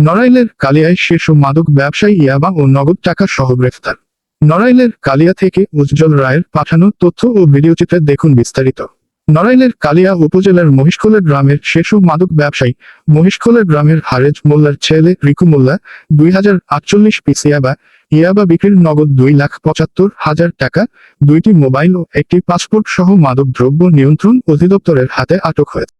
নড়াইলের কালিয়ায় শীর্ষ মাদক ব্যবসায়ী ইয়াবা ও নগদ টাকা সহ গ্রেফতার। নড়াইলের কালিয়া থেকে উজ্জ্বল রায়ের পাঠানো তথ্য ও ভিডিওচিত্রে দেখুন বিস্তারিত। নড়াইলের কালিয়া উপজেলার মহিষখোলা গ্রামের শীর্ষ মাদক ব্যবসায়ী মহিষখোলা গ্রামের হারেজ মোল্লার ছেলে রিকু মোল্লা 2048 পিস ইয়াবা বিক্রির নগদ 2,75,000 টাকা, 2টি মোবাইল ও একটি পাসপোর্ট সহ মাদক দ্রব্য নিয়ন্ত্রণ অধিদপ্তরের হাতে আটক হয়েছে।